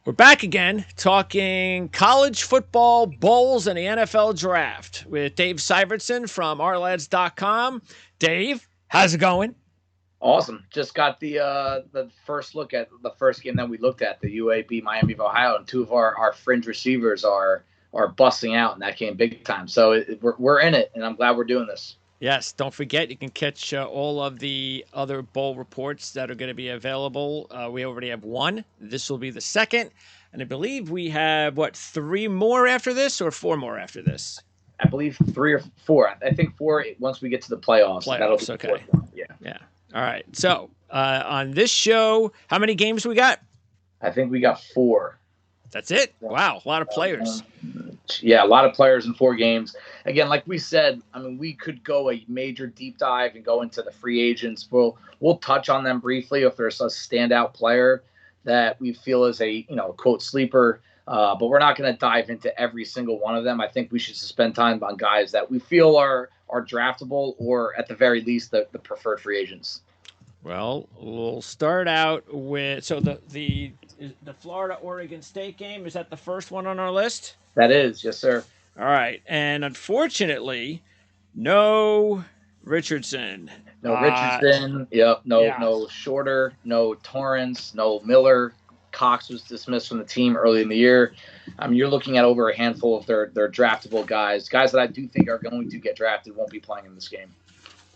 We're back again talking college football bowls and the NFL draft with Dave Syvertsen from ourlads.com. Dave, how's it going? Awesome. Just got the first look at the first game that we looked at, the UAB Miami of Ohio, and two of our fringe receivers are busting out in that game big time. So we're in it, and I'm glad we're doing this. Yes, don't forget, you can catch all of the other bowl reports that are going to be available. We already have one. This will be the second. And I believe we have, 3 more after this or 4 more after this? I believe 3 or 4. I think 4 once we get to the playoffs. That'll be okay. Yeah. All right. So on this show, how many games we got? I think we got 4. That's it? Wow. A lot of players. Yeah, a lot of players in 4 games. Again, like we said, I mean, we could go a major deep dive and go into the free agents. We'll touch on them briefly if there's a standout player that we feel is a, quote, sleeper. But we're not going to dive into every single one of them. I think we should spend time on guys that we feel are draftable or at the very least the preferred free agents. Well, we'll start out with the Florida-Oregon State game. Is that the first one on our list? That is, yes, sir. All right, and unfortunately, no Richardson. No Richardson. Yep. No Shorter. No Torrance. No Miller. Cox was dismissed from the team early in the year. You're looking at over a handful of their draftable guys that I do think are going to get drafted won't be playing in this game.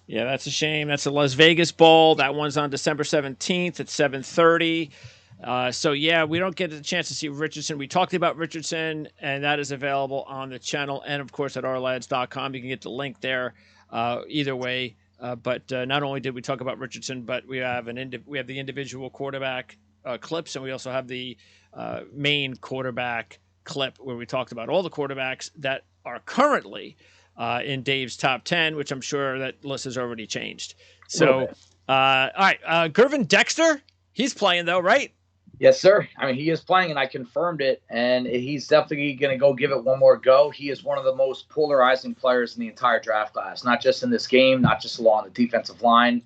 Yeah, that's a shame. That's a Las Vegas Bowl. That one's on December 17th at 7:30. So, we don't get a chance to see Richardson. We talked about Richardson, and that is available on the channel and, of course, at ourlads.com. You can get the link there either way. But not only did we talk about Richardson, but we have the individual quarterback clips, and we also have the main quarterback clip where we talked about all the quarterbacks that are currently in Dave's top 10, which I'm sure that list has already changed. So, all right, Gervin Dexter, he's playing though, right? Yes, sir. I mean, he is playing, and I confirmed it, and he's definitely going to go give it one more go. He is one of the most polarizing players in the entire draft class, not just in this game, not just along the defensive line.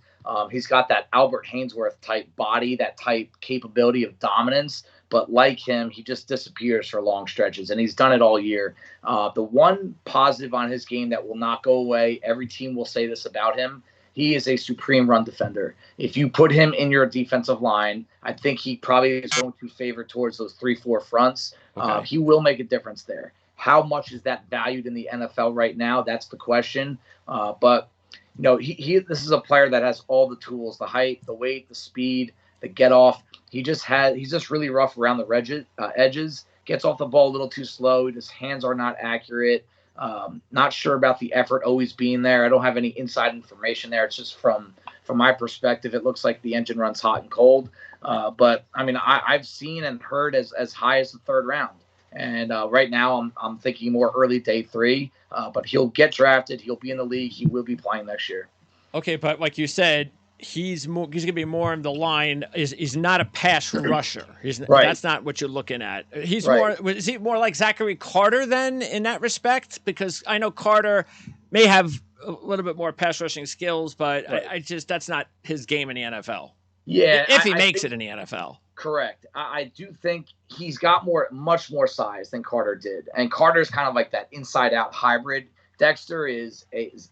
He's got that Albert Hainsworth type body, that type capability of dominance, but like him, he just disappears for long stretches, and he's done it all year. The one positive on his game that will not go away, every team will say this about him, he is a supreme run defender. If you put him in your defensive line, I think he probably is going to favor towards those 3-4 fronts. Okay. He will make a difference there. How much is that valued in the NFL right now? That's the question. But this is a player that has all the tools: the height, the weight, the speed, the get off. He's just really rough around the edges. Gets off the ball a little too slow. His hands are not accurate. Not sure about the effort always being there. I don't have any inside information there. It's just from my perspective, it looks like the engine runs hot and cold. But I mean, I've seen and heard as high as the 3rd round. And right now I'm thinking more early day 3. But he'll get drafted. He'll be in the league. He will be playing next year. Okay, but like you said, he's going to be more in the line. He's not a pass rusher. Right. That's not what you're looking at. He's right. Is he more like Zachary Carter then in that respect? Because I know Carter may have a little bit more pass rushing skills, but right. That's not his game in the NFL. Yeah, if he makes it in the NFL. Correct. I do think he's got much more size than Carter did, and Carter's kind of like that inside-out hybrid. Dexter is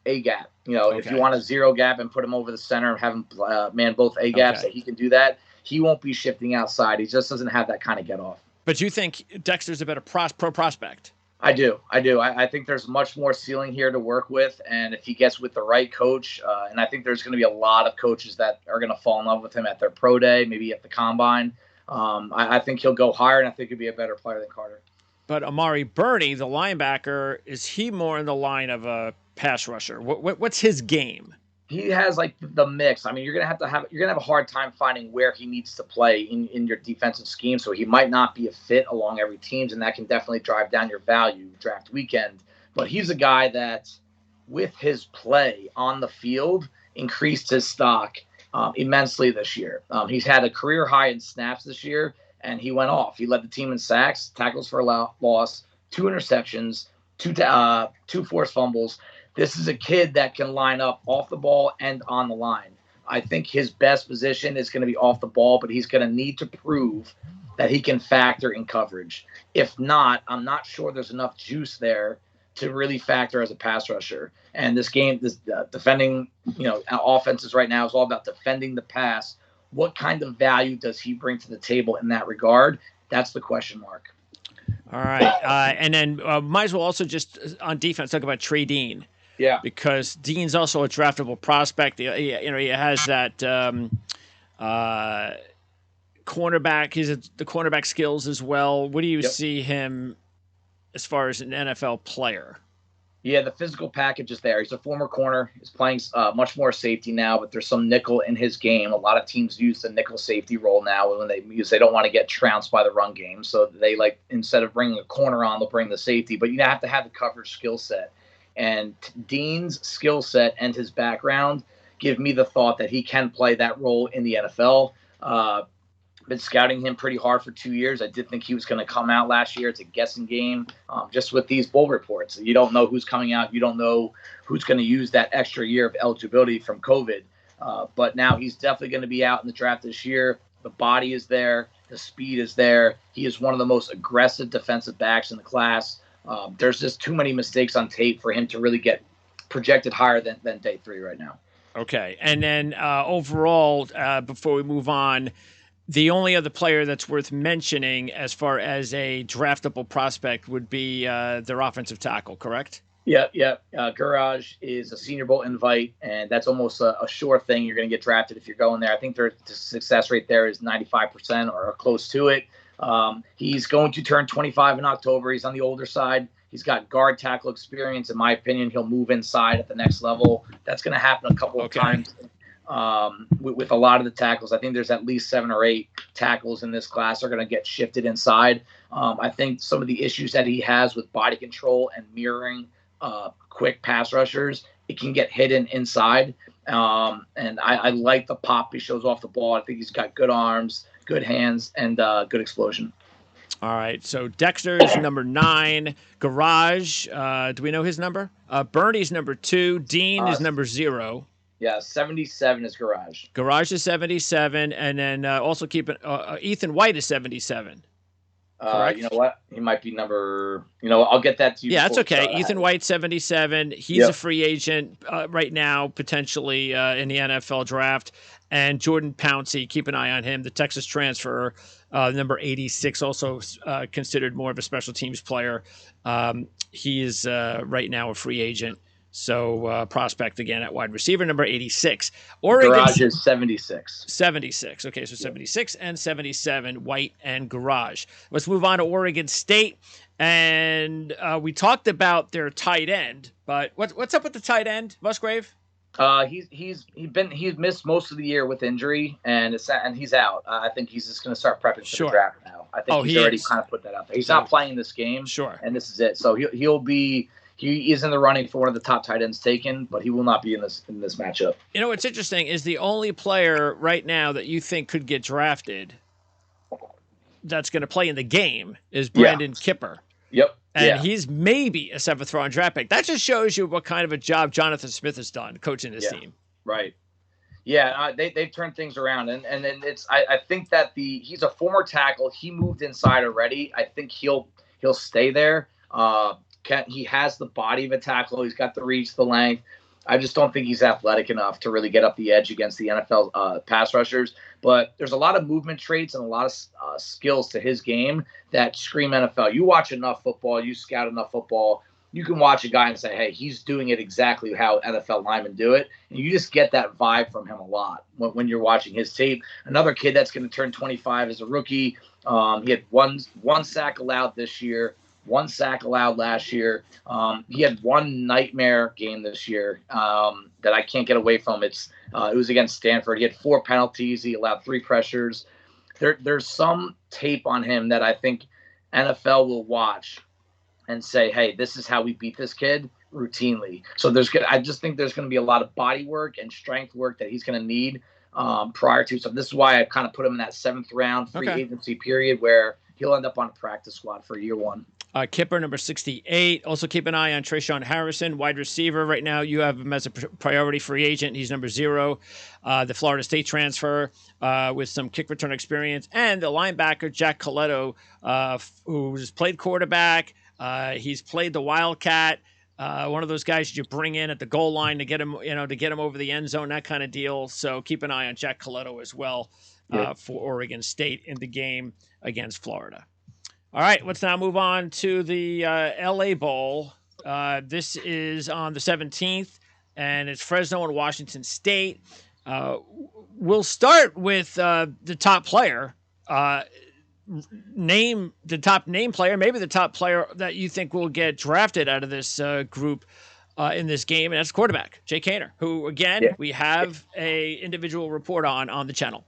a gap. If you want a zero gap and put him over the center and have him man both a gaps, that he can do that. He won't be shifting outside. He just doesn't have that kind of get off. But you think Dexter's a better pro prospect? I do. I think there's much more ceiling here to work with, and if he gets with the right coach, and I think there's going to be a lot of coaches that are going to fall in love with him at their pro day, maybe at the combine. I think he'll go higher, and I think he'll be a better player than Carter. But Amari Burney, the linebacker, is he more in the line of a pass rusher? What's his game? He has like the mix. I mean, you're gonna have a hard time finding where he needs to play in your defensive scheme. So he might not be a fit along every team, and that can definitely drive down your value draft weekend. But he's a guy that, with his play on the field, increased his stock immensely this year. He's had a career high in snaps this year, and he went off. He led the team in sacks, tackles for a loss, 2 interceptions, two forced fumbles. This is a kid that can line up off the ball and on the line. I think his best position is going to be off the ball, but he's going to need to prove that he can factor in coverage. If not, I'm not sure there's enough juice there to really factor as a pass rusher. And this game, this defending, offenses right now is all about defending the pass. What kind of value does he bring to the table in that regard? That's the question mark. All right. And then might as well also just on defense talk about Trey Dean. Yeah. Because Dean's also a draftable prospect. He has that cornerback. He's the cornerback skills as well. What do you see him as far as an NFL player? Yeah, the physical package is there. He's a former corner. He's playing much more safety now, but there's some nickel in his game. A lot of teams use the nickel safety role now when they don't want to get trounced by the run game. So they instead of bringing a corner on, they'll bring the safety. But you have to have the coverage skill set. And Dean's skill set and his background give me the thought that he can play that role in the NFL. Been scouting him pretty hard for 2 years. I did think he was going to come out last year. It's a guessing game, just with these bowl reports. You don't know who's coming out. You don't know who's going to use that extra year of eligibility from COVID. But now he's definitely going to be out in the draft this year. The body is there. The speed is there. He is one of the most aggressive defensive backs in the class. There's just too many mistakes on tape for him to really get projected higher than day 3 right now. Okay. And then overall, before we move on, the only other player that's worth mentioning as far as a draftable prospect would be their offensive tackle, correct? Yeah. Garage is a Senior Bowl invite, and that's almost a sure thing. You're going to get drafted if you're going there. I think the success rate there is 95% or close to it. He's going to turn 25 in October. He's on the older side. He's got guard tackle experience. In my opinion, he'll move inside at the next level. That's going to happen a couple of times with a lot of the tackles. I think there's at least 7 or 8 tackles in this class are going to get shifted inside. I think some of the issues that he has with body control and mirroring quick pass rushers, it can get hidden inside. And I like the pop he shows off the ball. I think he's got good arms, good hands, and good explosion. All right. So Dexter is number 9. Garage, do we know his number? Bernie's number 2. Dean is number 0. Yeah, 77 is Garage. Garage is 77, and then also keep it. Ethan White is 77. Correct? You know what? He might be number. I'll get that to you. Yeah, that's okay. Ethan White, 77. He's a free agent right now, potentially in the NFL draft. And Jordan Pouncey, keep an eye on him. The Texas transfer, number 86, also considered more of a special teams player. He is right now a free agent. So prospect again at wide receiver, number 86. Garage is 76. 76. Okay, so 76 and 77, White and Garage. Let's move on to Oregon State. And we talked about their tight end, but what's up with the tight end, Musgrave? He's missed most of the year with injury, and he's out. I think he's just going to start prepping for the draft now. I think he's already kind of put that out there. He's not playing this game, and this is it. So he is in the running for one of the top tight ends taken, but he will not be in this matchup. What's interesting is the only player right now that you think could get drafted that's going to play in the game is Brandon Kipper. Yep. And he's maybe a 7th round draft pick. That just shows you what kind of a job Jonathan Smith has done coaching this team. Right. Yeah, they've turned things around, and it's I think that he's a former tackle. He moved inside already. I think he'll stay there. He has the body of a tackle. He's got the reach, the length. I just don't think he's athletic enough to really get up the edge against the NFL pass rushers. But there's a lot of movement traits and a lot of skills to his game that scream NFL. You watch enough football, you scout enough football, you can watch a guy and say, hey, he's doing it exactly how NFL linemen do it. And you just get that vibe from him a lot when you're watching his tape. Another kid that's going to turn 25 as a rookie. He had one sack allowed this year. 1 sack allowed last year. He had one nightmare game this year that I can't get away from. It was against Stanford. He had 4 penalties. He allowed 3 pressures. There's some tape on him that I think NFL will watch and say, hey, this is how we beat this kid routinely. So I just think there's going to be a lot of body work and strength work that he's going to need prior to. So this is why I kind of put him in that 7th round free agency period where he'll end up on a practice squad for year 1. Kipper, number 68. Also keep an eye on Trayshawn Harrison, wide receiver. Right now, you have him as a priority free agent. He's number 0. The Florida State transfer with some kick return experience. And the linebacker, Jack Coletto, who's played quarterback. He's played the Wildcat. One of those guys you bring in at the goal line to get him, to get him over the end zone, that kind of deal. So keep an eye on Jack Coletto as well for Oregon State in the game against Florida. All right, let's now move on to the LA Bowl. This is on the 17th, and it's Fresno and Washington State. We'll start with the top player. Name the top name player, maybe the top player that you think will get drafted out of this group in this game, and that's quarterback Jake Haener, who, again, we have a individual report on the channel.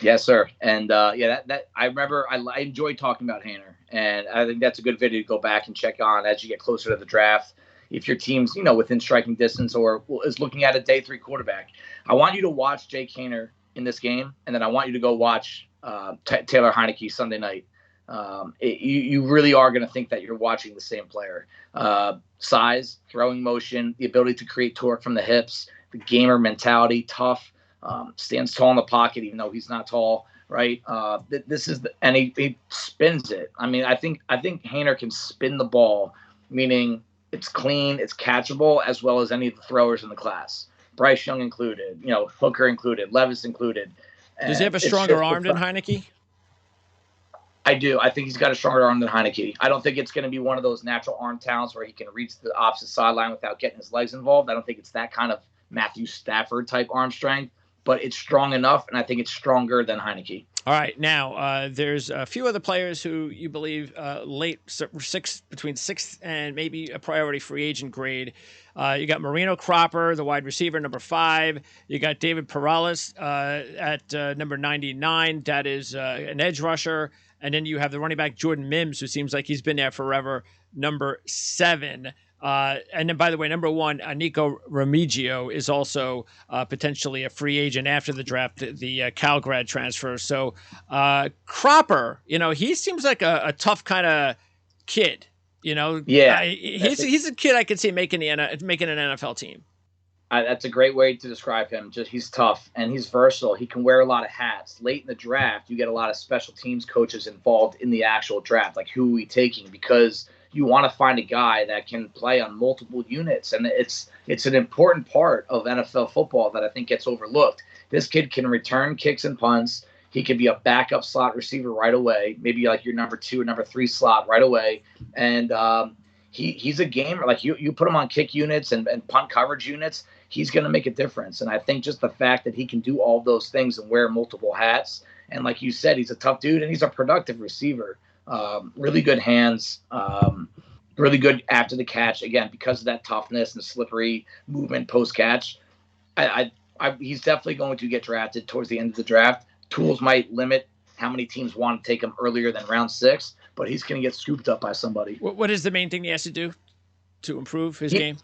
Yes, sir. And that I remember I enjoyed talking about Haener, and I think that's a good video to go back and check on as you get closer to the draft. If your team's, within striking distance or is looking at a day 3 quarterback, I want you to watch Jake Haener in this game, and then I want you to go watch Taylor Heinicke Sunday night. You really are going to think that you're watching the same player. Size, throwing motion, the ability to create torque from the hips, the gamer mentality, tough. Stands tall in the pocket, even though he's not tall, right? And he spins it. I mean, I think Haener can spin the ball, meaning it's clean, it's catchable, as well as any of the throwers in the class. Bryce Young included, Hooker included, Levis included. Does he have a stronger arm than Heinicke? I do. I think he's got a stronger arm than Heinicke. I don't think it's going to be one of those natural arm talents where he can reach the opposite sideline without getting his legs involved. I don't think it's that kind of Matthew Stafford type arm strength. But it's strong enough, and I think it's stronger than Heinicke. All right. Now, there's a few other players who you believe between 6th and maybe a priority free agent grade. You got Moreno-Cropper, the wide receiver, number 5. You got David Perales at number 99. That is an edge rusher. And then you have the running back Jordan Mims, who seems like he's been there forever, number 7. And then, by the way, number 1, Nico Remigio is also potentially a free agent after the draft, the Cal grad transfer. So Cropper, he seems like a tough kind of kid. Yeah, he's a kid I could see making an NFL team. That's a great way to describe him. Just he's tough and he's versatile. He can wear a lot of hats. Late in the draft, you get a lot of special teams coaches involved in the actual draft, like who are we taking, because you want to find a guy that can play on multiple units. And it's an important part of NFL football that I think gets overlooked. This kid can return kicks and punts. He could be a backup slot receiver right away, maybe like your number 2 or number 3 slot right away. And he's a gamer. Like you put him on kick units and punt coverage units, he's going to make a difference. And I think just the fact that he can do all those things and wear multiple hats. And like you said, he's a tough dude and he's a productive receiver. Really good hands, really good after the catch. Again, because of that toughness and slippery movement post catch, he's definitely going to get drafted towards the end of the draft. Tools might limit how many teams want to take him earlier than round 6, but he's going to get scooped up by somebody. What is the main thing he has to do to improve his game?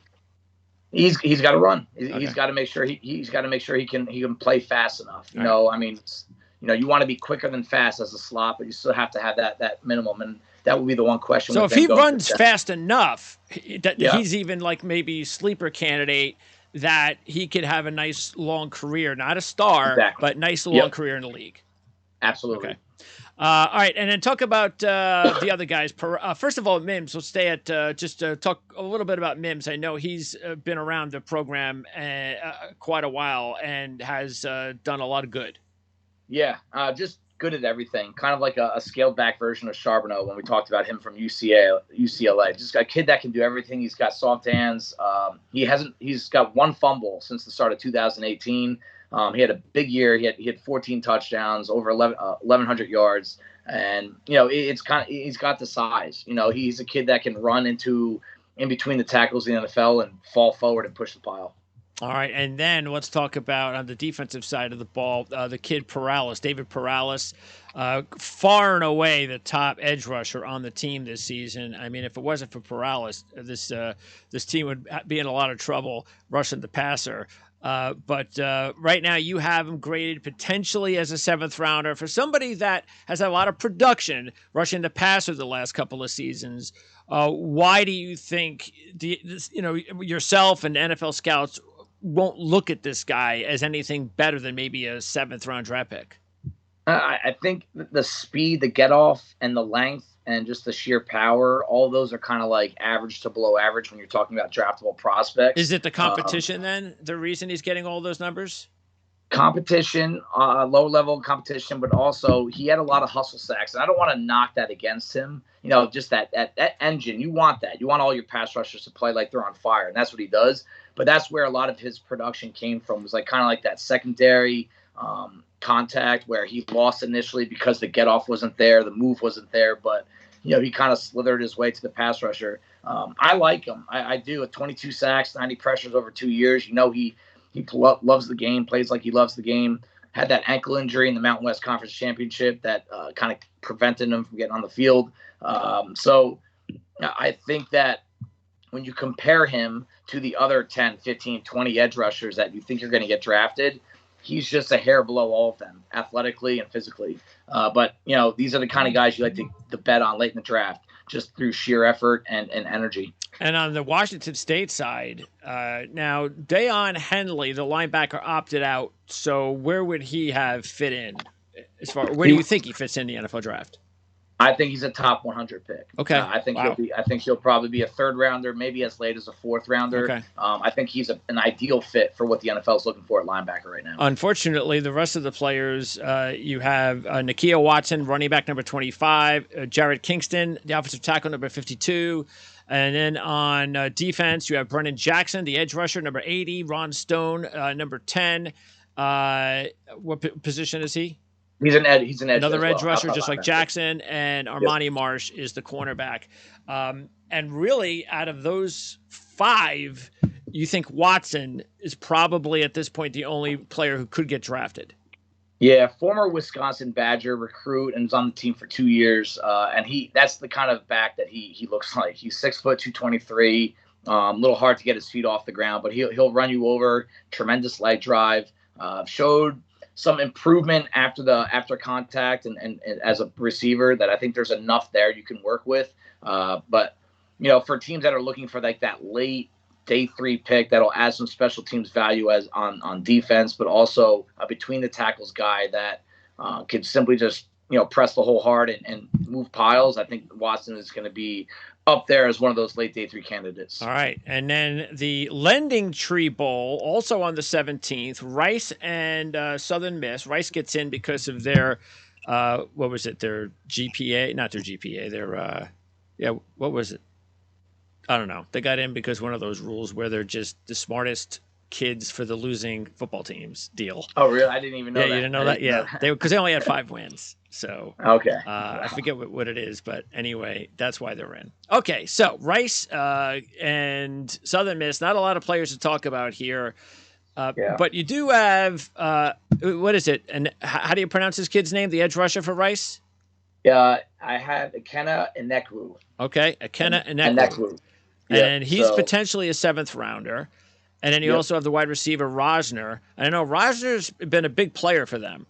He's got to run. He's got to make sure he can play fast enough. You want to be quicker than fast as a slot, but you still have to have that minimum, and that would be the one question. So if he runs fast enough, he's even like maybe sleeper candidate that he could have a nice long career, not a star, but nice long career in the league. Absolutely. Okay. All right, and then talk about the other guys. First of all, Mims. We'll stay at talk a little bit about Mims. I know he's been around the program quite a while and has done a lot of good. Yeah, just good at everything. Kind of like a scaled back version of Charbonneau when we talked about him from UCLA. Just a kid that can do everything. He's got soft hands. He's got 1 fumble since the start of 2018. He had a big year. He had 14 touchdowns, over 1,100 yards, and he's got the size. He's a kid that can run in between the tackles in the NFL and fall forward and push the pile. All right, and then let's talk about on the defensive side of the ball, the kid David Perales, far and away the top edge rusher on the team this season. I mean, if it wasn't for Perales, this team would be in a lot of trouble rushing the passer. But right now, you have him graded potentially as a 7th rounder for somebody that has had a lot of production rushing the passer the last couple of seasons. Why do you think yourself and NFL scouts won't look at this guy as anything better than maybe a 7th round draft pick? I think the speed, the get off, and the length, and just the sheer power, all of those are kind of like average to below average when you're talking about draftable prospects. Is it the competition then? The reason he's getting all those numbers? Competition, low level competition, but also he had a lot of hustle sacks, and I don't want to knock that against him. Just that engine. You want that. You want all your pass rushers to play like they're on fire, and that's what he does. But that's where a lot of his production came from. Was like kind of like that secondary contact where he lost initially because the get off wasn't there, the move wasn't there, but he kind of slithered his way to the pass rusher. I like him. I do. At 22 sacks, 90 pressures over 2 years. He loves the game, plays like he loves the game. Had that ankle injury in the Mountain West Conference Championship that kind of prevented him from getting on the field. So I think that when you compare him to the other 10, 15, 20 edge rushers that you think you're going to get drafted, he's just a hair below all of them, athletically and physically. But these are the kind of guys you like to bet on late in the draft, just through sheer effort and energy. And on the Washington State side, now Deion Henley, the linebacker, opted out. So where would he have fit in? Where do you think he fits in the NFL draft? I think he's a top 100 pick. Okay. I think he'll probably be a 3rd rounder, maybe as late as a 4th rounder. Okay. I think he's an ideal fit for what the NFL is looking for at linebacker right now. Unfortunately, the rest of the players, you have Nakia Watson, running back number 25, Jared Kingston, the offensive tackle number 52. And then on defense, you have Brennan Jackson, the edge rusher, number 80, Ron Stone, number 10. What position is he? He's an edge. Another edge rusher, just like Jackson, and Armani Marsh is the cornerback. And really, out of those 5, you think Watson is probably at this point the only player who could get drafted. Yeah, former Wisconsin Badger recruit, and was on the team for 2 years. And that's the kind of back that he looks like. He's 6 foot 223. A little hard to get his feet off the ground, but he'll run you over. Tremendous leg drive. Showed some improvement after contact and as a receiver that I think there's enough there you can work with. But for teams that are looking for like that late day 3 pick that'll add some special teams value as on defense, but also a between the tackles guy that could simply just press the whole hard and move piles. I think Watson is going to be up there as one of those late day 3 candidates. All right. And then the Lending Tree Bowl, also on the 17th, Rice and Southern Miss. Rice gets in because of their, what was it? Their GPA, not their GPA. Their, what was it? I don't know. They got in because one of those rules where they're just the smartest kids for the losing football teams deal. Oh, really? I didn't even know that. Yeah, you didn't know that? Yeah. Because they only had 5 wins. So okay, I forget what it is, but anyway, that's why they're in. Okay, so Rice and Southern Miss, not a lot of players to talk about here, but you do have what is it? And how do you pronounce this kid's name? The edge rusher for Rice? Yeah, I had Ikenna Enekwu. Okay, Ikenna Enekwu. And he's potentially a 7th rounder. And then you also have the wide receiver Rosner. And I know Rosner's been a big player for them.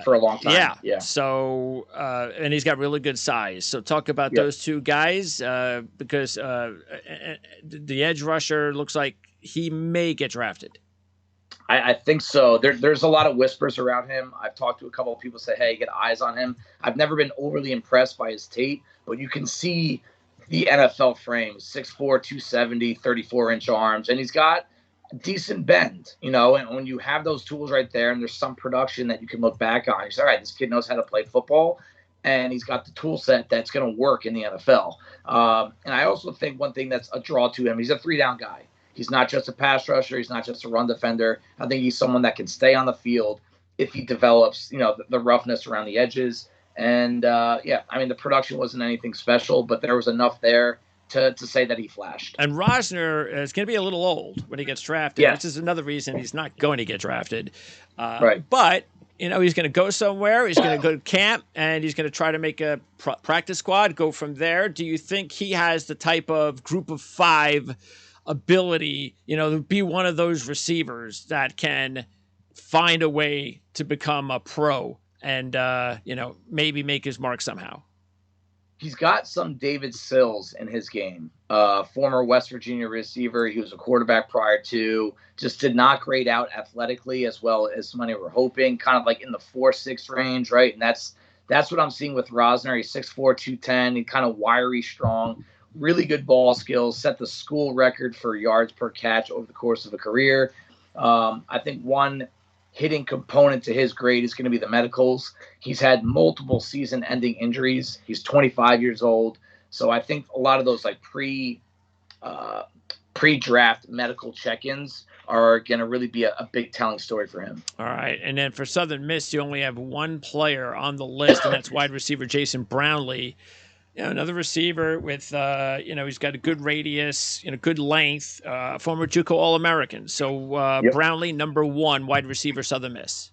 For a long time. Yeah. So, and he's got really good size. So talk about those 2 guys because the edge rusher looks like he may get drafted. I think so. There's a lot of whispers around him. I've talked to a couple of people say, hey, get eyes on him. I've never been overly impressed by his tape, but you can see the NFL frame, 6'4", 270, 34-inch arms, and he's got decent bend, and when you have those tools right there and there's some production that you can look back on, you say, all right, this kid knows how to play football and he's got the tool set that's going to work in the NFL. And I also think one thing that's a draw to him, he's a 3-down guy. He's not just a pass rusher. He's not just a run defender. I think he's someone that can stay on the field if he develops, the roughness around the edges. And the production wasn't anything special, but there was enough there to say that he flashed. And Rosner is going to be a little old when he gets drafted, which is another reason he's not going to get drafted. Right. But, he's going to go somewhere. He's going to go to camp, and he's going to try to make a practice squad, go from there. Do you think he has the type of group of 5 ability, to be one of those receivers that can find a way to become a pro and, maybe make his mark somehow. He's got some David Sills in his game. Former West Virginia receiver. He was a quarterback prior to. Just did not grade out athletically as well as many were hoping. Kind of like in the 4.6 range, right? And that's what I'm seeing with Rosner. He's 6'4", 210. He's kind of wiry, strong, really good ball skills. Set the school record for yards per catch over the course of a career. I think one hitting component to his grade is going to be the medicals. He's had multiple season-ending injuries. He's 25 years old. So I think a lot of those like pre-draft medical check-ins are going to really be a big telling story for him. All right. And then for Southern Miss, you only have one player on the list, and that's wide receiver Jason Brownlee. Another receiver with, he's got a good radius, good length, former JUCO All-American. So Brownlee, number 1 wide receiver, Southern Miss.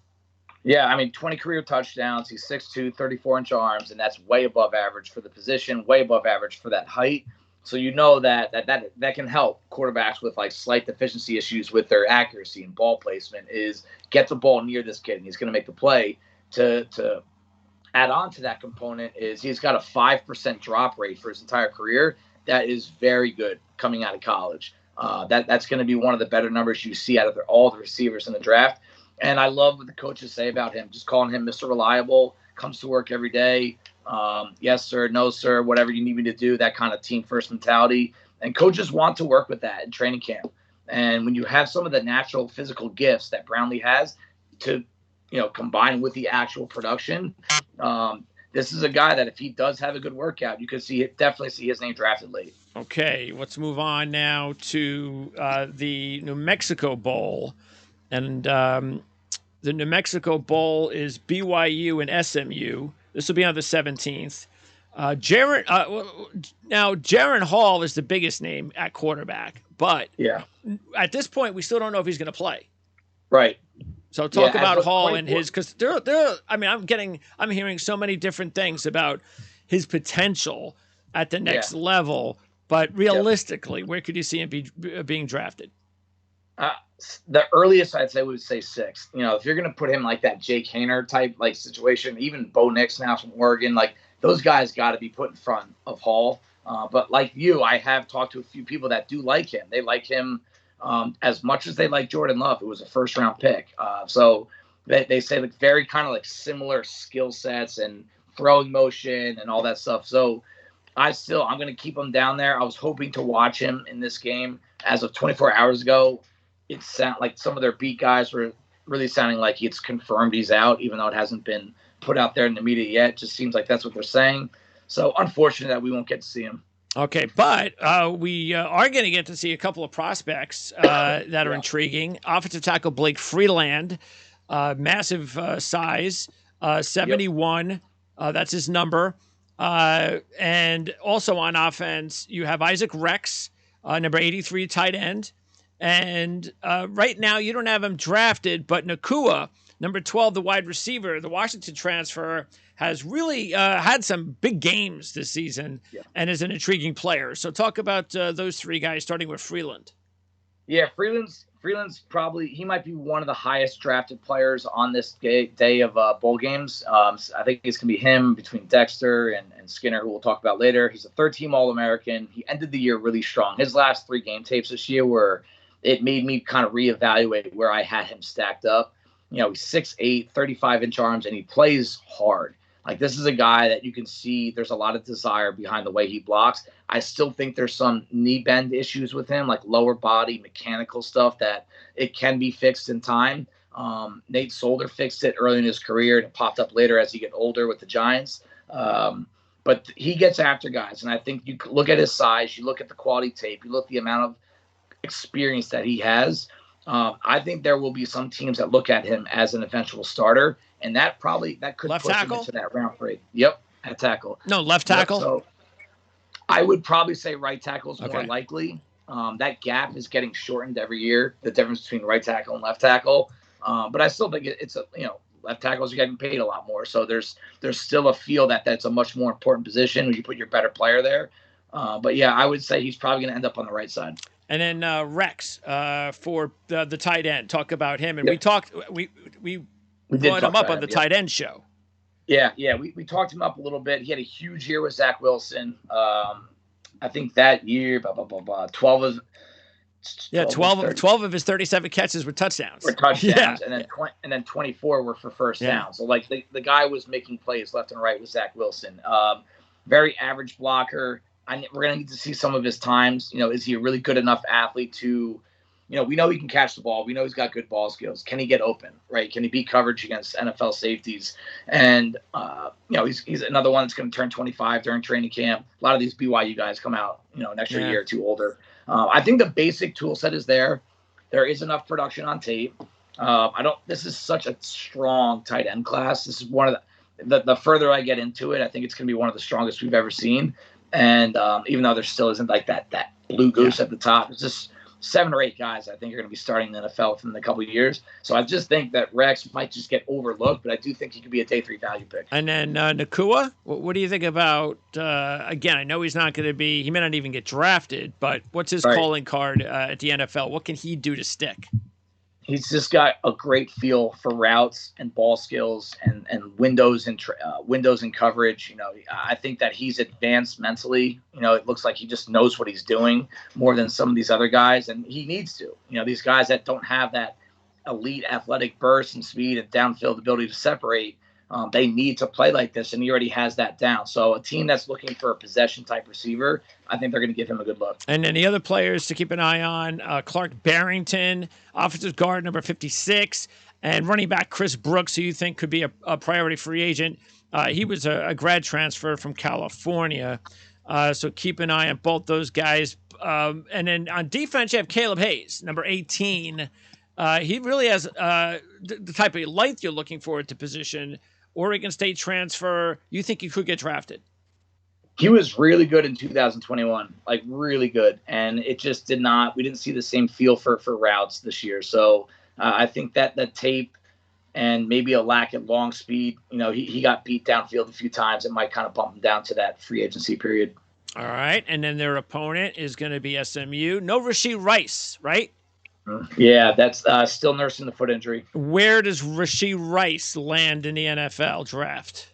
Yeah, 20 career touchdowns. He's 6'2", 34-inch arms, and that's way above average for the position, way above average for that height. So that can help quarterbacks with like slight deficiency issues with their accuracy and ball placement is get the ball near this kid, and he's going to make the play. To add on to that component is he's got a 5% drop rate for his entire career. That is very good coming out of college. That's going to be one of the better numbers you see out of all the receivers in the draft. And I love what the coaches say about him, just calling him Mr. Reliable, comes to work every day. Yes, sir, no, sir, whatever you need me to do, that kind of team first mentality. And coaches want to work with that in training camp. And when you have some of the natural physical gifts that Brownlee has to combined with the actual production, this is a guy that if he does have a good workout, you could definitely see his name drafted late. Okay, let's move on now to the New Mexico Bowl. And the New Mexico Bowl is BYU and SMU. This will be on the 17th. Jaron Hall is the biggest name at quarterback, but at this point, we still don't know if he's going to play. Right. So talk about Hall and his, because I'm hearing so many different things about his potential at the next level, but realistically, where could you see him being drafted? The earliest I'd say would say 6. If you're going to put him like that Jake Haener type like situation, even Bo Nix now from Oregon, like those guys got to be put in front of Hall. But like you, I have talked to a few people that do like him. They like him as much as they like Jordan Love, who was a first-round pick. So they say like very kind of like similar skill sets and throwing motion and all that stuff. So I'm going to keep him down there. I was hoping to watch him in this game. As of 24 hours ago, it sounded like some of their beat guys were really sounding like it's confirmed he's out, even though it hasn't been put out there in the media yet. It just seems like that's what they're saying. So unfortunate that we won't get to see him. Okay, but we are going to get to see a couple of prospects that are intriguing. Offensive tackle Blake Freeland, massive size, 71. That's his number. And also on offense, you have Isaac Rex, number 83, tight end. And right now, you don't have him drafted, but Nakua, number 12, the wide receiver, the Washington transfer, has really had some big games this season and is an intriguing player. So talk about those 3 guys, starting with Freeland. Yeah, Freeland's probably, he might be one of the highest drafted players on this day of bowl games. I think it's going to be him between Dexter and Skinner, who we'll talk about later. He's a 3rd-team All-American. He ended the year really strong. His last 3 game tapes this year it made me kind of reevaluate where I had him stacked up. He's 6'8", 35-inch arms, and he plays hard. Like, this is a guy that you can see there's a lot of desire behind the way he blocks. I still think there's some knee bend issues with him, like lower body mechanical stuff that it can be fixed in time. Nate Solder fixed it early in his career, and it popped up later as he get older with the Giants. But he gets after guys, and I think you look at his size, you look at the quality tape, you look at the amount of experience that he has. I think there will be some teams that look at him as an eventual starter, and that could left push tackle? him into that round 3. Yep, at tackle. No, left tackle. Yep, so I would probably say right tackle is more likely. That gap is getting shortened every year, the difference between right tackle and left tackle. But I still think it's left tackles are getting paid a lot more, so there's still a feel that that's a much more important position when you put your better player there. But yeah, I would say he's probably going to end up on the right side. And then Rex for the tight end. Talk about him. And Yep. we did brought him talk up about on the him, yep. tight end show. Yeah. We talked him up a little bit. He had a huge year with Zach Wilson. I think that year, 12 of 12 of his 37 catches were touchdowns. Were touchdowns, and then 24 were for first down. So like the guy was making plays left and right with Zach Wilson. Very average blocker. We're gonna need to see some of his times. Is he a really good enough athlete to, we know he can catch the ball. We know he's got good ball skills. Can he get open? Right? Can he beat coverage against NFL safeties? And he's another one that's going to turn 25 during training camp. A lot of these BYU guys come out, an extra year or two older. I think the basic tool set is there. There is enough production on tape. This is such a strong tight end class. This is one of the further I get into it, I think it's going to be one of the strongest we've ever seen. And even though there still isn't like that blue goose at the top, it's just 7 or 8 guys I think are going to be starting in the NFL within a couple of years. So I just think that Rex might just get overlooked, but I do think he could be a day 3 value pick. And then Nacua, what do you think about, again, I know he's not going to be, he may not even get drafted, but what's his calling card at the NFL? What can he do to stick? He's just got a great feel for routes and ball skills and windows and windows and coverage. I think that he's advanced mentally. It looks like he just knows what he's doing more than some of these other guys, and he needs to. These guys that don't have that elite athletic burst and speed and downfield ability to separate, they need to play like this, and he already has that down. So a team that's looking for a possession-type receiver, I think they're going to give him a good look. And then the other players to keep an eye on, Clark Barrington, offensive guard number 56, and running back Chris Brooks, who you think could be a priority free agent. He was a grad transfer from California, so keep an eye on both those guys. And then on defense, you have Caleb Hayes, number 18. He really has the type of length you're looking for at the position. Oregon State transfer. You think he could get drafted? He was really good in 2021, like really good. And it just we didn't see the same feel for routes this year. So I think that tape and maybe a lack of long speed, he got beat downfield a few times. It might kind of bump him down to that free agency period. All right. And then their opponent is going to be SMU. No Rashee Rice, right? Yeah, that's still nursing the foot injury. Where does Rashee Rice land in the NFL draft?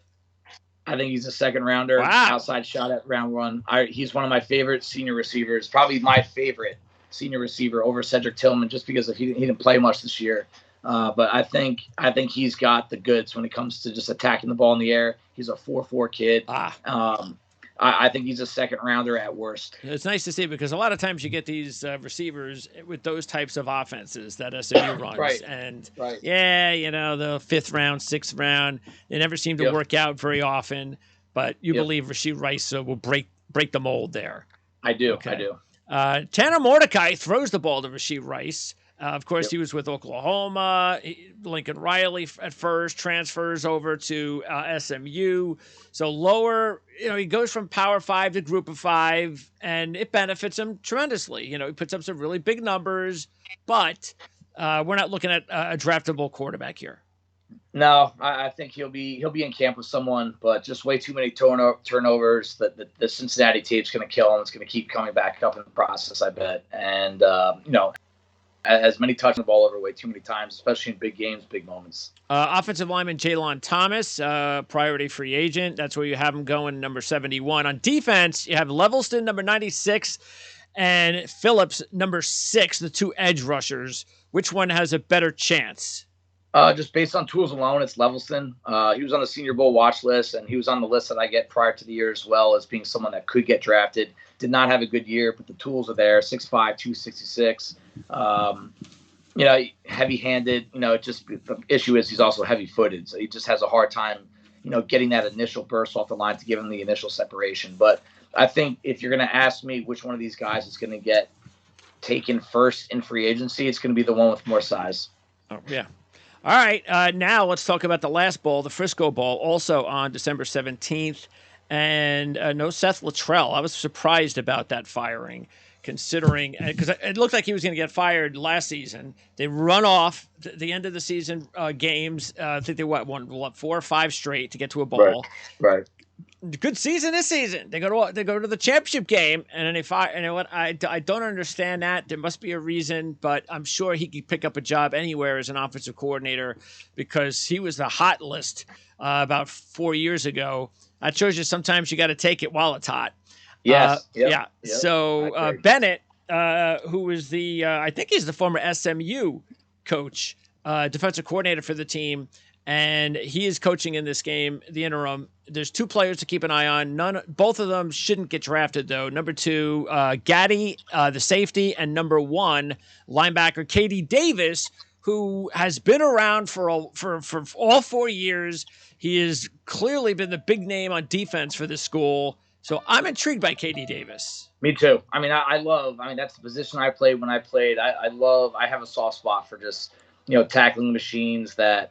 I think he's a second rounder. Wow. Outside shot at round 1. He's one of my favorite senior receivers, probably my favorite senior receiver over Cedric Tillman, just because he didn't play much this year. But I think he's got the goods when it comes to just attacking the ball in the air. He's a 4.4 kid. I think he's a second rounder at worst. It's nice to see because a lot of times you get these receivers with those types of offenses that SMU runs. Right. And right. The 5th round, 6th round, they never seem to work out very often. But you believe Rashee Rice will break the mold there. I do. Okay. I do. Tanner Mordecai throws the ball to Rashee Rice. Of course, he was with Oklahoma. Lincoln Riley at first, transfers over to SMU. So lower, he goes from Power 5 to Group of 5, and it benefits him tremendously. He puts up some really big numbers, but we're not looking at a draftable quarterback here. No, I think he'll be in camp with someone, but just way too many turnovers. That the Cincinnati tape's going to kill him. It's going to keep coming back up in the process, I bet. And as many touching the ball over way too many times, especially in big games, big moments. Offensive lineman Jalen Thomas, priority free agent. That's where you have him going, number 71. On defense, you have Levelston, number 96, and Phillips, number 6, the 2 edge rushers. Which one has a better chance? Just based on tools alone, it's Levelston. He was on the Senior Bowl watch list, and he was on the list that I get prior to the year as well as being someone that could get drafted. Did not have a good year, but the tools are there. 6'5", 266. Heavy-handed. Just the issue is he's also heavy-footed, so he just has a hard time, getting that initial burst off the line to give him the initial separation. But I think if you're going to ask me which one of these guys is going to get taken first in free agency, it's going to be the one with more size. Oh, yeah. All right, now let's talk about the last bowl, the Frisco Bowl, also on December 17th. And no Seth Luttrell. I was surprised about that firing, considering because it looked like he was going to get fired last season. They run off the end of the season games. I think they won 4 or 5 straight to get to a bowl. Right. good season this season. They go to the championship game, and then they fire. And you know what? I don't understand that. There must be a reason, but I'm sure he could pick up a job anywhere as an offensive coordinator because he was the hot list about 4 years ago. That shows you sometimes you got to take it while it's hot. Yes. Yeah. So Bennett, who was I think he's the former SMU coach, defensive coordinator for the team. And he is coaching in this game, the interim. There's 2 players to keep an eye on. Both of them shouldn't get drafted, though. Number 2, Gaddy, the safety, and number 1, linebacker Katie Davis, who has been around for all 4 years. He has clearly been the big name on defense for the school. So I'm intrigued by Katie Davis. Me too. I mean, that's the position I played when I played. I have a soft spot for just, tackling machines that,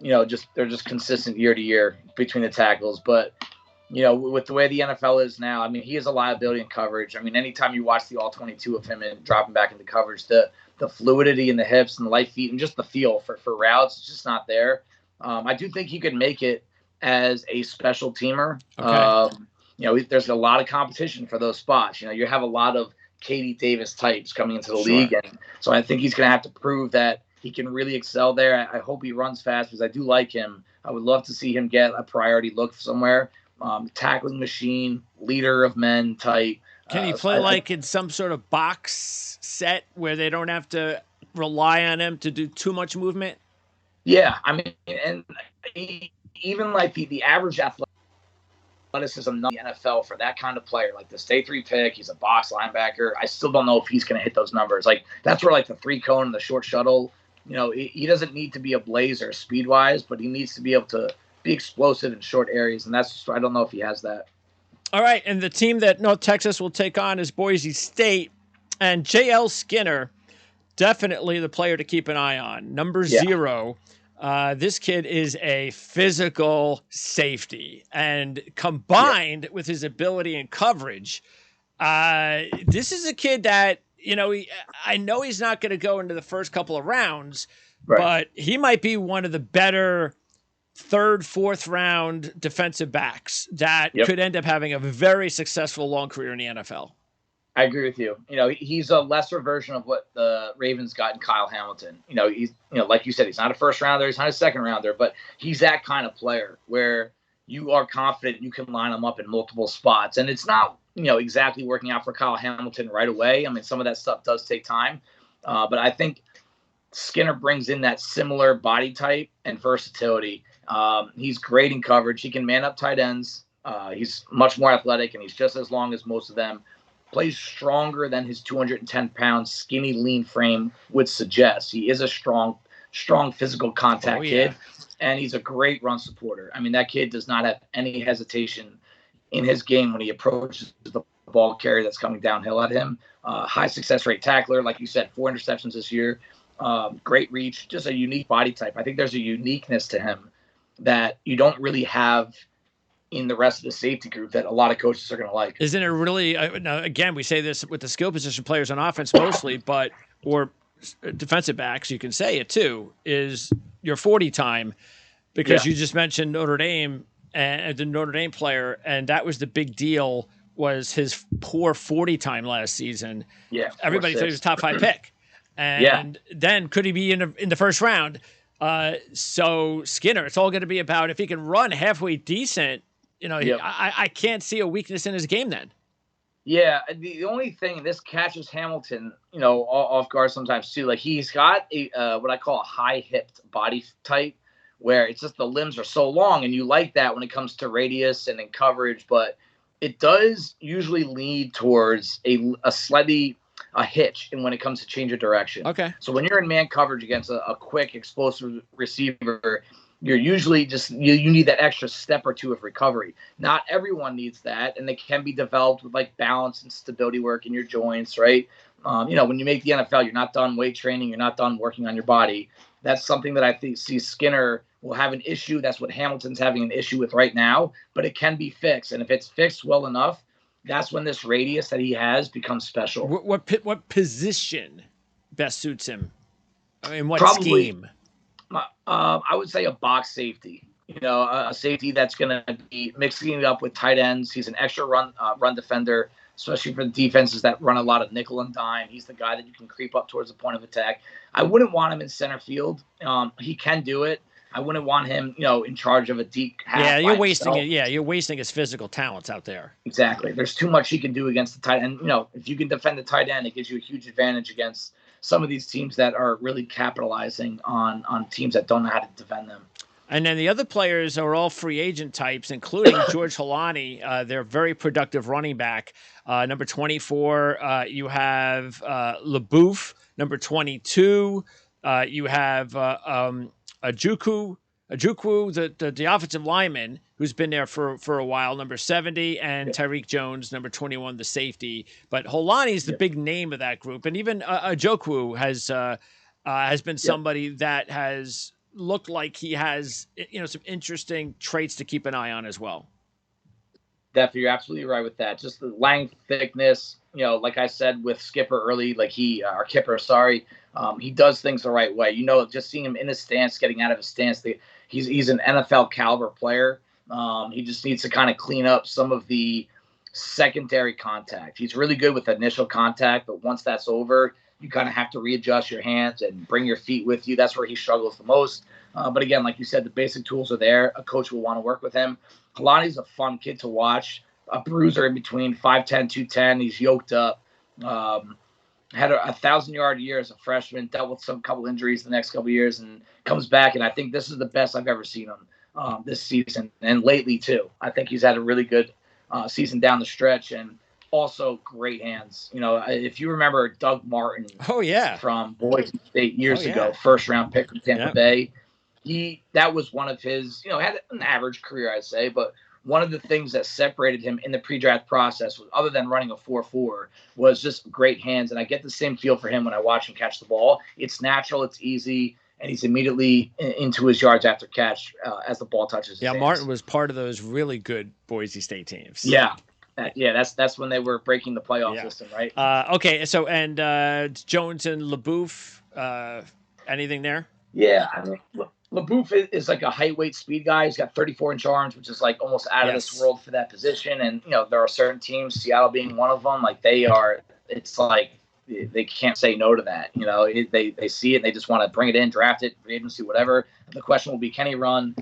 they're just consistent year to year between the tackles. But, with the way the NFL is now, I mean, he is a liability in coverage. I mean, anytime you watch the all 22 of him and dropping back into coverage, the fluidity in the hips and the light feet and just the feel for routes, it's just not there. I do think he could make it as a special teamer. Okay. There's a lot of competition for those spots. You have a lot of Katie Davis types coming into the league. And so I think he's going to have to prove that he can really excel there. I hope he runs fast because I do like him. I would love to see him get a priority look somewhere. Tackling machine, leader of men type. Can he play in some sort of box set where they don't have to rely on him to do too much movement? Yeah, I mean, and even the average athleticism in the NFL for that kind of player, like the day 3 pick, he's a box linebacker. I still don't know if he's going to hit those numbers. That's where the 3 cone and the short shuttle. He doesn't need to be a blazer speed wise, but he needs to be able to be explosive in short areas, and I don't know if he has that. All right, and the team that North Texas will take on is Boise State, and J.L. Skinner, definitely the player to keep an eye on. Number 0. This kid is a physical safety, and combined with his ability in coverage, this is a kid that, I know he's not going to go into the first couple of rounds, but he might be one of the better 3rd, 4th round defensive backs that could end up having a very successful long career in the NFL. I agree with you. He's a lesser version of what the Ravens got in Kyle Hamilton. He's, like you said, he's not a 1st rounder, he's not a 2nd rounder, but he's that kind of player where you are confident you can line him up in multiple spots. And it's not, exactly working out for Kyle Hamilton right away. I mean, some of that stuff does take time. But I think Skinner brings in that similar body type and versatility. He's great in coverage. He can man up tight ends. He's much more athletic, and he's just as long as most of them. Plays stronger than his 210-pound skinny, lean frame would suggest. He is a strong physical contact kid, and he's a great run supporter. I mean, that kid does not have any hesitation in his game when he approaches the ball carrier that's coming downhill at him. High success rate tackler, like you said, 4 interceptions this year. Great reach, just a unique body type. I think there's a uniqueness to him that you don't really have in the rest of the safety group that a lot of coaches are going to like. Isn't it really, now again, we say this with the skill position players on offense mostly, or defensive backs, you can say it too, is your 40 time, because you just mentioned Notre Dame and the Notre Dame player, and that was the big deal, was his poor 40 time last season. Yeah. Everybody thought he was a top 5 pick. And then could he be in the 1st round? So Skinner, it's all going to be about if he can run halfway decent. I can't see a weakness in his game then. Yeah, the only thing, this catches Hamilton, off guard sometimes too. He's got a what I call a high-hipped body type, where it's just the limbs are so long, and you like that when it comes to radius and in coverage, but it does usually lead towards a slightly hitch when it comes to change of direction. Okay. So when you're in man coverage against a quick, explosive receiver, you're usually just you need that extra step or 2 of recovery. Not everyone needs that, and they can be developed with balance and stability work in your joints, right? When you make the NFL, you're not done weight training, you're not done working on your body. That's something that I think Skinner will have an issue. That's what Hamilton's having an issue with right now, but it can be fixed, and if it's fixed well enough, that's when this radius that he has becomes special. What position best suits him? I mean, what Probably, scheme? I would say a box safety. a safety that's going to be mixing it up with tight ends. He's an extra run defender, especially for the defenses that run a lot of nickel and dime. He's the guy that you can creep up towards the point of attack. I wouldn't want him in center field. He can do it. I wouldn't want him, in charge of a deep half. Yeah, you're wasting it. Yeah, you're wasting his physical talents out there. Exactly. There's too much he can do against the tight end. If you can defend the tight end, it gives you a huge advantage against some of these teams that are really capitalizing on teams that don't know how to defend them. And then the other players are all free agent types, including George Holani. They're very productive running back. Number 24, you have LaBouffe. Number 22, you have Ojukwu, the offensive lineman, who's been there for a while, number 70, and Tyreek Jones, number 21, the safety. But Holani's the big name of that group. And even Ojukwu has been somebody that has looked like he has, some interesting traits to keep an eye on as well. Definitely, you're absolutely right with that. Just the length, thickness, like I said with Skipper early, he does things the right way. Just seeing him in his stance, getting out of his stance, he's an NFL caliber player. He just needs to kind of clean up some of the secondary contact. He's really good with initial contact, but once that's over, you kind of have to readjust your hands and bring your feet with you. That's where he struggles the most. But again, like you said, the basic tools are there. A coach will want to work with him. Kalani's a fun kid to watch. A bruiser in between 5'10", 210. He's yoked up. Had a 1,000-yard year as a freshman. Dealt with some couple injuries the next couple years, and comes back. And I think this is the best I've ever seen him this season, and lately too. I think he's had a really good season down the stretch, and also great hands. If you remember Doug Martin, from Boise State years ago, first-round pick from Tampa Bay. That was one of his, had an average career, I'd say, but one of the things that separated him in the pre-draft process, other than running a 4.4, was just great hands. And I get the same feel for him when I watch him catch the ball. It's natural, it's easy, and he's immediately into his yards after catch as the ball touches his hands. Martin was part of those really good Boise State teams. Yeah, that's when they were breaking the playoff system, right? Okay, so Jones and LaBouffe, anything there? Yeah, I mean, LaBouffe is like a height, weight, speed guy. He's got 34-inch arms, which is like almost out of this world for that position. And, there are certain teams, Seattle being one of them, like it's like they can't say no to that. They see it and they just want to bring it in, draft it, free agency, whatever. The question will be, can he run?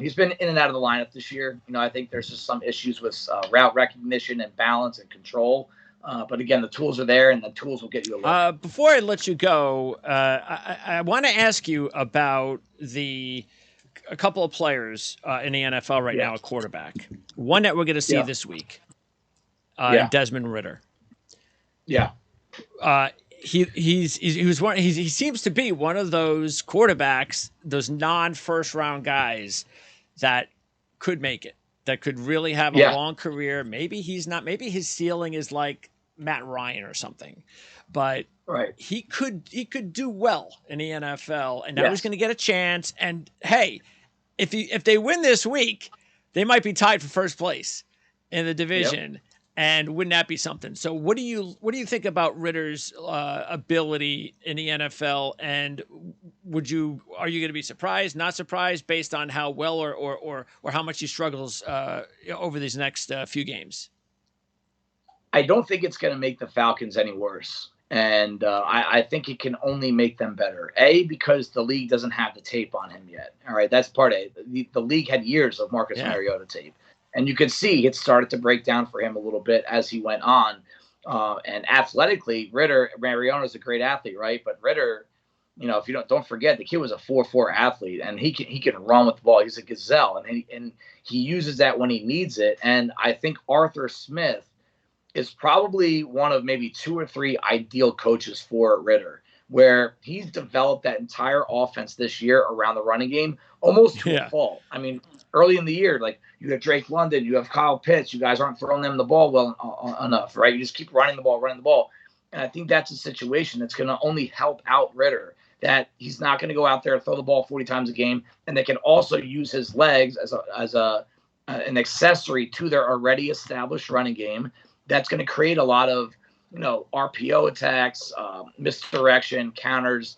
He's been in and out of the lineup this year. I think there's just some issues with route recognition and balance and control. But again, the tools are there, and the tools will get you a look. Before I let you go, I want to ask you about a couple of players in the NFL right now, a quarterback. One that we're going to see this week, Desmond Ridder. Yeah. He seems to be one of those quarterbacks, those non-first round guys that could make it, that could really have a long career. Maybe he's not. Maybe his ceiling is like Matt Ryan or something, but he could do well in the NFL, and now he's going to get a chance. And hey, if they win this week, they might be tied for first place in the division. And wouldn't that be something? So what do you think about Ridder's ability in the NFL? And are you going to be surprised, not surprised, based on how well or how much he struggles over these next few games? I don't think it's going to make the Falcons any worse. And I think it can only make them better. Because the league doesn't have the tape on him yet. All right, that's part A. The league had years of Marcus Mariota tape. And you could see it started to break down for him a little bit as he went on. And athletically, Mariota is a great athlete, right? But Ridder, if you don't forget, the kid was a 4.4 athlete, and he can run with the ball. He's a gazelle, and he uses that when he needs it. And I think Arthur Smith is probably one of maybe 2 or 3 ideal coaches for Ridder, where he's developed that entire offense this year around the running game almost to a fault. I mean, early in the year, like you have Drake London, you have Kyle Pitts, you guys aren't throwing them the ball well enough, right? You just keep running the ball. And I think that's a situation that's going to only help out Ridder, that he's not going to go out there and throw the ball 40 times a game, and they can also use his legs as an accessory to their already established running game. That's going to create a lot of RPO attacks, misdirection, counters.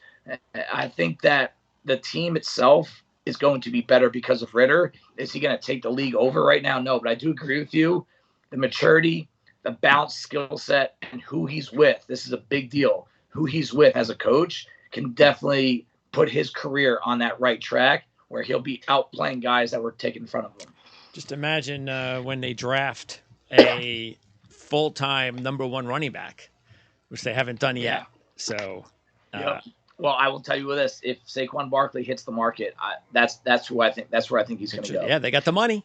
I think that the team itself is going to be better because of Ritter. Is he going to take the league over right now? No, but I do agree with you. The maturity, the balanced skill set, and who he's with. This is a big deal. Who he's with as a coach can definitely put his career on that right track where he'll be outplaying guys that were taken in front of him. Just imagine when they draft a full-time number one running back, which they haven't done yet. So, yep. Well, I will tell you this: if Saquon Barkley hits the market, that's who I think. That's where I think he's going to go. Yeah, they got the money.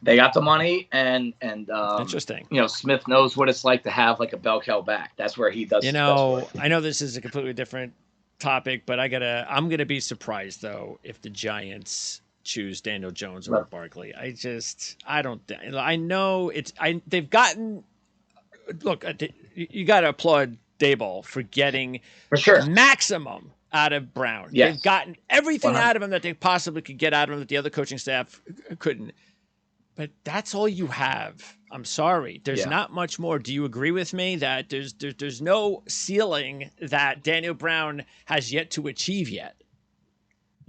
They got the money, and interesting. Smith knows what it's like to have like a bell cow back. That's where he does. I know this is a completely different topic, but I'm gonna be surprised though if the Giants choose Daniel Jones or Barkley. I know they've gotten. Look, you got to applaud Daboll for getting maximum out of Brown. Yes. They've gotten everything out of him that they possibly could get out of him that the other coaching staff couldn't. But that's all you have. I'm sorry. There's not much more. Do you agree with me that there's no ceiling that Daniel Brown has yet to achieve yet?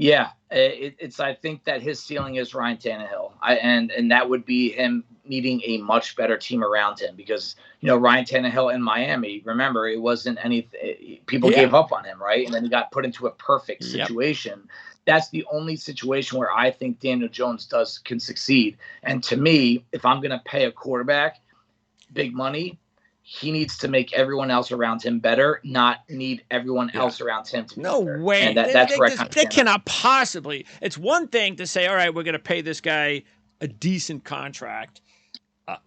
Yeah, I think that his ceiling is Ryan Tannehill, and that would be him needing a much better team around him because Ryan Tannehill in Miami. Remember, it wasn't anything. People gave up on him, right? And then he got put into a perfect situation. Yep. That's the only situation where I think Daniel Jones can succeed. And to me, if I'm going to pay a quarterback big money, he needs to make everyone else around him better, not need everyone else around him to be better. Way. And that's where they cannot possibly. It's one thing to say, all right, we're going to pay this guy a decent contract.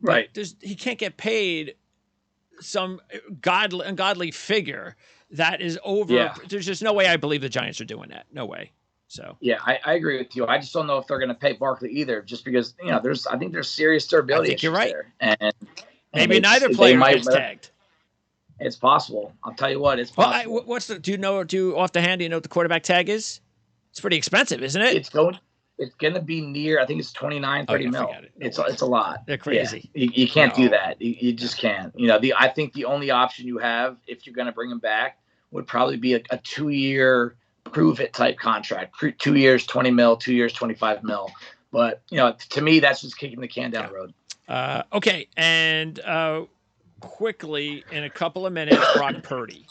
Right. He can't get paid some ungodly figure that is over. Yeah. There's just no way I believe the Giants are doing that. No way. So yeah, I agree with you. I just don't know if they're going to pay Barkley either, just because I think there's serious durability issues there. And maybe neither player gets tagged. It's possible. I'll tell you what, it's possible. Do you off the hand? Do you know what the quarterback tag is? It's pretty expensive, isn't it? It's going to be near. I think it's 30 mil. It's a lot. They're crazy. Yeah. You can't do that. You just can't. I think the only option you have if you're going to bring him back would probably be a 2-year prove it type contract. 2 years, 20 mil. 2 years, 25 mil. But to me, that's just kicking the can down the road. Okay, and quickly in a couple of minutes, Brock Purdy.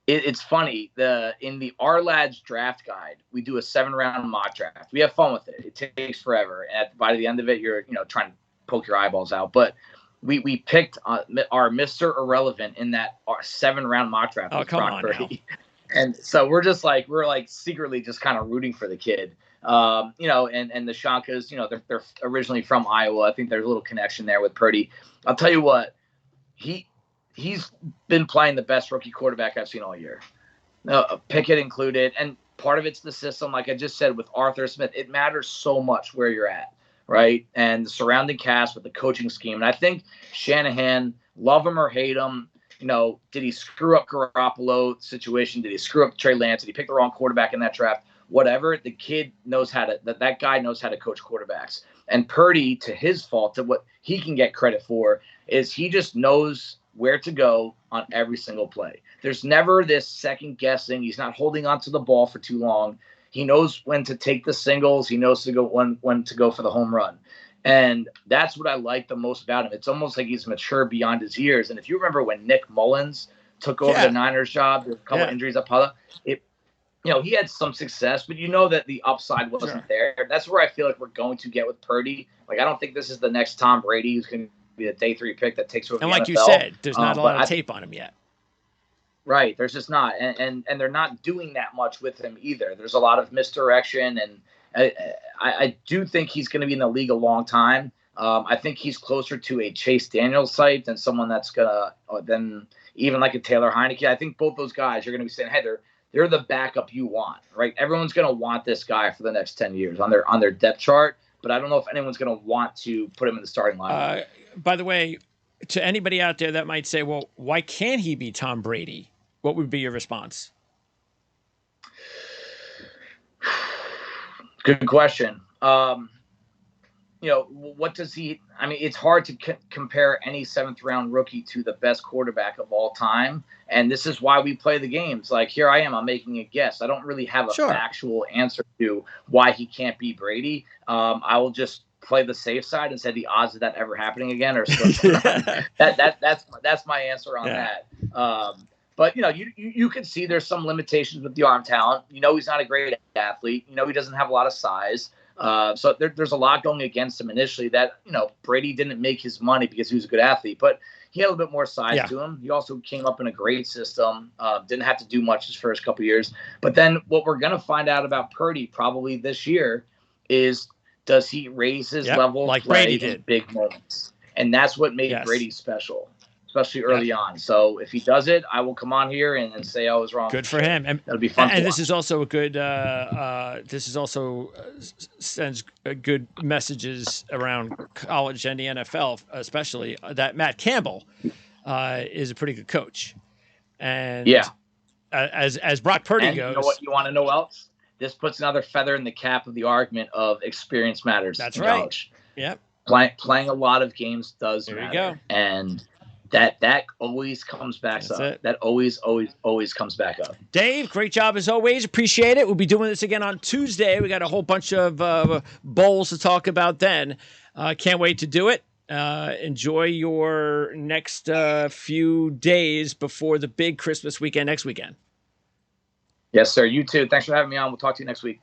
It's funny. In the Our Lads draft guide, we do a 7-round mock draft. We have fun with it. It takes forever, and by the end of it, you're trying to poke your eyeballs out. But we picked our Mr. Irrelevant in that 7-round mock draft. Oh, come on Purdy. And so we're secretly just kind of rooting for the kid. And the Shankas, they're originally from Iowa. I think there's a little connection there with Purdy. I'll tell you what, he's been playing the best rookie quarterback I've seen all year. Pickett included. And part of it's the system. Like I just said with Arthur Smith, it matters so much where you're at, right? And the surrounding cast with the coaching scheme. And I think Shanahan, love him or hate him, did he screw up Garoppolo situation? Did he screw up Trey Lance? Did he pick the wrong quarterback in that draft? Whatever, the kid knows that guy knows how to coach quarterbacks. And Purdy, to his fault, to what he can get credit for, is he just knows where to go on every single play. There's never this second guessing. He's not holding onto the ball for too long. He knows when to take the singles. He knows when to go for the home run. And that's what I like the most about him. It's almost like he's mature beyond his years. And if you remember when Nick Mullins took over the Niners job, there were a couple of injuries up, he had some success, but that the upside wasn't there. That's where I feel like we're going to get with Purdy. Like, I don't think this is the next Tom Brady who's going to be a day 3 pick that takes over the NFL. And like you said, there's not a lot of tape on him yet. Right. There's just not. And they're not doing that much with him either. There's a lot of misdirection. And I do think he's going to be in the league a long time. I think he's closer to a Chase Daniels type than someone that's going to, than even like a Taylor Heineke. I think both those guys are going to be saying, hey, they're the backup you want, right? Everyone's going to want this guy for the next 10 years on their depth chart, but I don't know if anyone's going to want to put him in the starting lineup. By the way, to anybody out there that might say, well, why can't he be Tom Brady? What would be your response? Good question. what does he? I mean, it's hard to compare any seventh round rookie to the best quarterback of all time. And this is why we play the games. Like, here I am, I'm making a guess. I don't really have a factual answer to why he can't beat Brady. I will just play the safe side and say the odds of that ever happening again are still that's my answer on that. But you can see there's some limitations with the arm talent. He's not a great athlete. He doesn't have a lot of size. So there's a lot going against him initially that, Brady didn't make his money because he was a good athlete, but he had a little bit more size to him. He also came up in a great system, didn't have to do much his first couple of years. But then what we're going to find out about Purdy probably this year is, does he raise his level of play in big moments? And that's what made Brady special, especially early on. So if he does it, I will come on here and say I was wrong. Good for him. And that'll be fun. And this is also a good. This is also sends good messages around college and the NFL, especially that Matt Campbell is a pretty good coach. And as Brock Purdy goes, you know what? You want to know else? This puts another feather in the cap of the argument of experience matters. That's right. College. Yep. Playing a lot of games does matter. There you go. And that always comes back up. That always comes back up. Dave, great job as always. Appreciate it. We'll be doing this again on Tuesday. We got a whole bunch of bowls to talk about then. Can't wait to do it. Enjoy your next few days before the big Christmas weekend next weekend. Yes, sir. You too. Thanks for having me on. We'll talk to you next week.